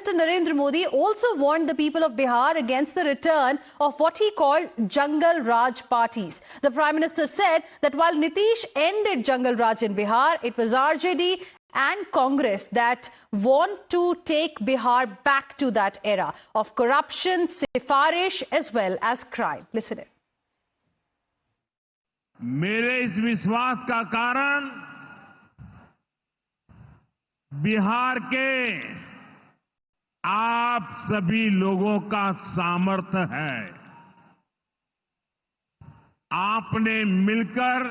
Minister Narendra Modi also warned the people of Bihar against the return of what he called Jungle Raj parties. The Prime Minister said that while Nitish ended Jungle Raj in Bihar, it was RJD and Congress that want to take Bihar back to that era of corruption, sifarish as well as crime. Listen in. मेरे इस विश्वास का कारण बिहार के आप सभी लोगों का सामर्थ्य है। आपने मिलकर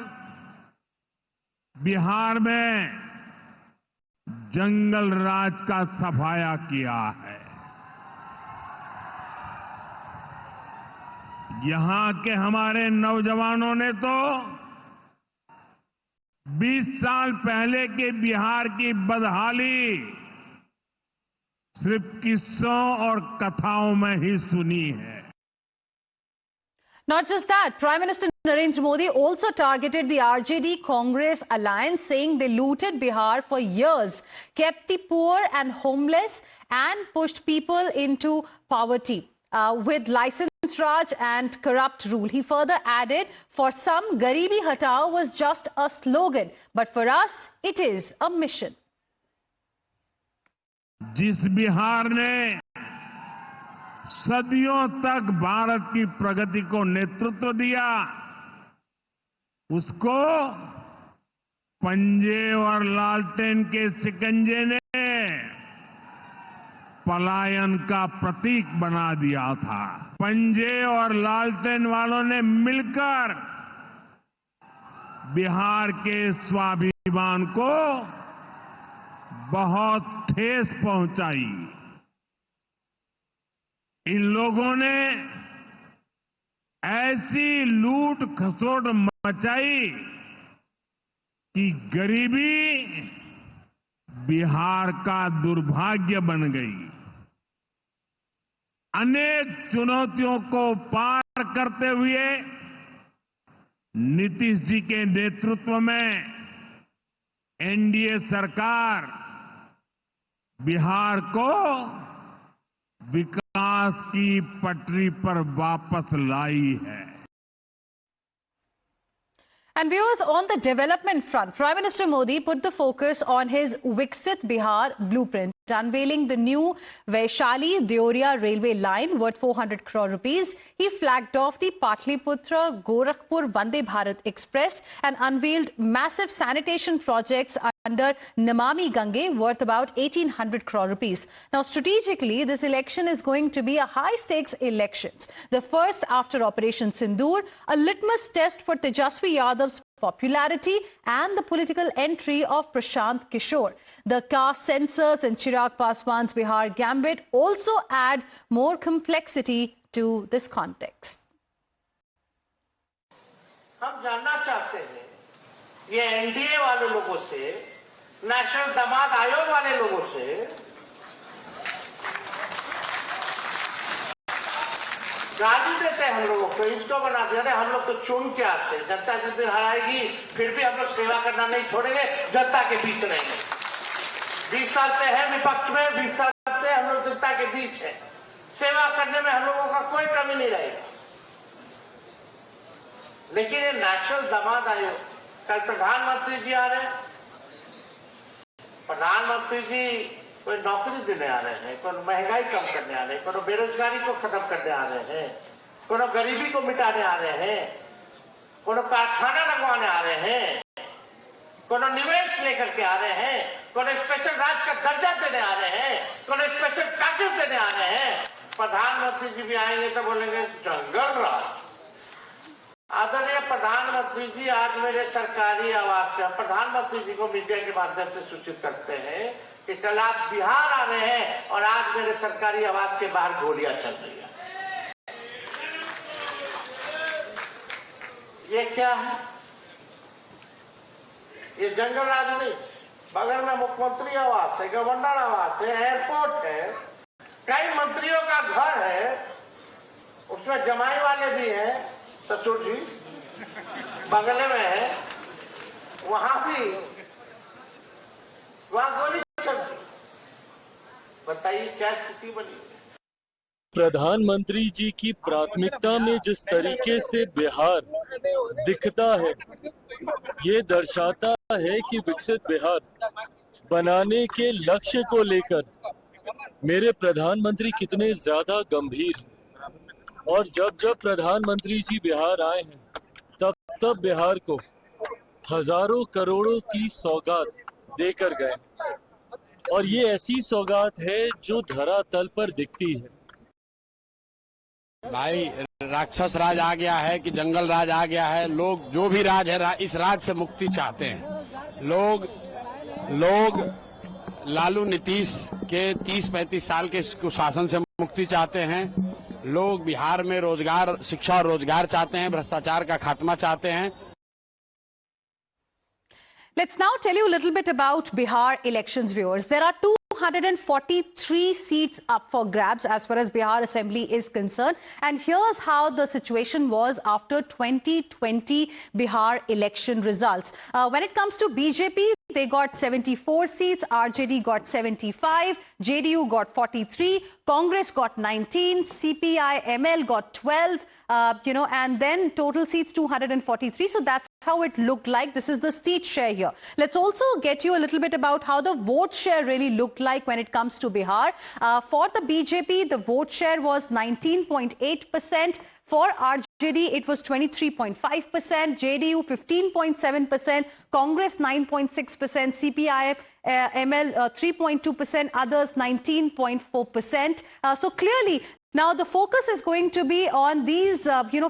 बिहार में जंगल राज का सफाया किया है। यहां के हमारे नौजवानों ने तो 20 साल पहले के बिहार की बदहाली सिर्फ किस्सों और कथाओं में ही सुनी है। Not just that, Prime Minister Narendra Modi also targeted the RJD-Congress alliance, saying they looted Bihar for years, kept the poor and homeless and pushed people into poverty with license Raj and corrupt rule. He further added, for some, Garibi Hatao was just a slogan, but for us, it is a mission. जिस बिहार ने सदियों तक भारत की प्रगति को नेतृत्व दिया, उसको पंजे और लालटेन के शिकंजे ने पलायन का प्रतीक बना दिया था। पंजे और लालटेन वालों ने मिलकर बिहार के स्वाभिमान को बहुत ठेस पहुंचाई। इन लोगों ने ऐसी लूट खसोट मचाई कि गरीबी बिहार का दुर्भाग्य बन गई। अनेक चुनौतियों को पार करते हुए नीतीश जी के नेतृत्व में एनडीए सरकार बिहार को विकास की पटरी पर वापस लाई है। And viewers, on the development front, Prime Minister Modi put the focus on his Viksit Bihar blueprint, unveiling the new Vaishali-Deoria railway line worth 400 crore rupees. He flagged off the Patliputra-Gorakhpur Vande Bharat Express and unveiled massive sanitation projects under Namami Gange worth about 1800 crore rupees. Now, strategically, this election is going to be a high-stakes election. The first after Operation Sindoor, a litmus test for Tejaswi Yadav's popularity and the political entry of Prashant Kishore. The caste censors and Chirag Paswan's Bihar gambit also add more complexity to this context. हम जानना चाहते हैं ये NDA वाले लोगों से, national दामाद आयोग वाले लोगों से गाली देते हैं हम लोगों को, इसको बना दिया। अरे हम लोग तो चुन के आते हैं, जनता जिस दिन हराएगी फिर भी हम लोग सेवा करना नहीं छोड़ेंगे, जनता के बीच रहेंगे। 20 साल से है विपक्ष में, 20 साल से हम लोग जनता के बीच है। सेवा करने में हम लोगों का कोई कमी नहीं रहेगा। लेकिन ये नेशनल दामाद आयोग, कल प्रधानमंत्री जी आ रहे हैं। प्रधानमंत्री जी कोई नौकरी देने आ रहे हैं, कोई महंगाई कम करने आ रहे हैं, कोई बेरोजगारी को खत्म करने आ रहे हैं, कोई गरीबी को मिटाने आ रहे हैं, कोई कारखाना लगवाने आ रहे हैं, कोई निवेश लेकर के आ रहे हैं, कोई स्पेशल राज्य का दर्जा देने आ रहे हैं, कोई स्पेशल पैकेज देने आ रहे हैं। प्रधानमंत्री जी भी आएंगे तो बोलेंगे जंगल राज। आदरणीय प्रधानमंत्री जी, आज मेरे सरकारी आवास से प्रधानमंत्री जी को मीडिया के माध्यम से सूचित करते हैं कि कल आप बिहार आ रहे हैं और आज मेरे सरकारी आवास के बाहर गोलियां चल रही है। ये क्या है? ये जंगल राज नहीं। बगल में मुख्यमंत्री आवास है, गवर्नर आवास है, एयरपोर्ट है, कई मंत्रियों का घर है, उसमें जमाई वाले भी हैं, ससुर जी बगल में है, वहां गोली चल रही। बताइए क्या स्थिति बनी हुई है। प्रधानमंत्री जी की प्राथमिकता में जिस तरीके से बिहार दिखता है, ये दर्शाता है कि विकसित बिहार बनाने के लक्ष्य को लेकर मेरे प्रधानमंत्री कितने ज्यादा गंभीर हैं। और जब जब प्रधानमंत्री जी बिहार आए हैं, तब बिहार को हजारों करोड़ों की सौगात देकर गए, और ये ऐसी सौगात है जो धरातल पर दिखती है। भाई, राक्षस राज आ गया है कि जंगल राज आ गया है। लोग जो भी राज है, इस राज से मुक्ति चाहते हैं। लोग लालू नीतीश के 30-35 साल के कुशासन से मुक्ति चाहते हैं। लोग बिहार में रोजगार, शिक्षा और रोजगार चाहते हैं, भ्रष्टाचार का खात्मा चाहते हैं। Let's now tell you a little bit about Bihar elections, viewers. There are 243 seats up for grabs as far as Bihar Assembly is concerned. And here's how the situation was after 2020 Bihar election results. When it comes to BJP, they got 74 seats, RJD got 75, JDU got 43, Congress got 19, CPI-ML got 12, and then total seats 243. So that's how it looked like. This is the seat share here. Let's also get you a little bit about how the vote share really looked like when it comes to Bihar. For the BJP, the vote share was 19.8%. For RJD, it was 23.5%, JDU 15.7%, Congress 9.6%, CPI-ML 3.2%, others 19.4%. So clearly, now the focus is going to be on these,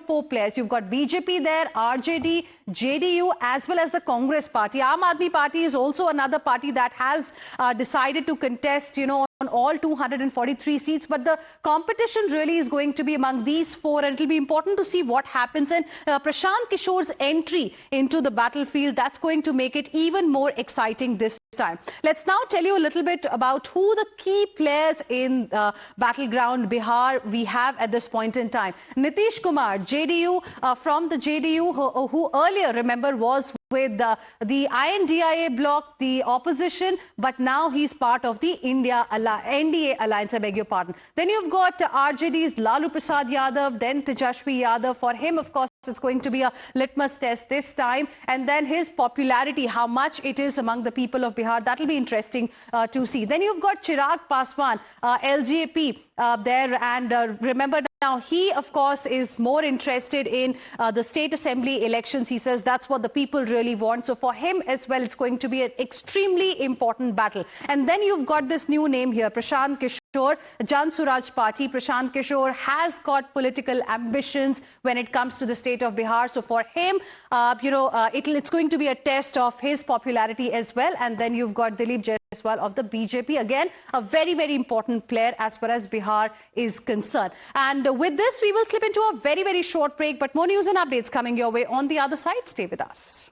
four players. You've got BJP there, RJD, JDU, as well as the Congress party. Aam Aadmi Party is also another party that has decided to contest, on all 243 seats, but the competition really is going to be among these four, and it'll be important to see what happens. And Prashant Kishore's entry into the battlefield, that's going to make it even more exciting this time. Let's now tell you a little bit about who the key players in battleground Bihar we have at this point in time. Nitish Kumar, JDU, from the JDU, who earlier, remember, was with the INDIA bloc, the opposition, but now he's part of the NDA alliance, I beg your pardon. Then you've got RJD's Lalu Prasad Yadav, then Tejashwi Yadav. For him, of course, it's going to be a litmus test this time. And then his popularity, how much it is among the people of Bihar, that'll be interesting to see. Then you've got Chirag Paswan, LJP there. And remember now, he, of course, is more interested in the state assembly elections. He says that's what the people really want. So for him as well, it's going to be an extremely important battle. And then you've got this new name here, Prashant Kishore, Jan Suraj Party. Prashant Kishore has got political ambitions when it comes to the state of Bihar. So for him, it's going to be a test of his popularity as well. And then you've got Dilip Jaiswal of the BJP. Again, a very, very important player as far as Bihar is concerned. And with this, we will slip into a very, very short break. But more news and updates coming your way on the other side. Stay with us.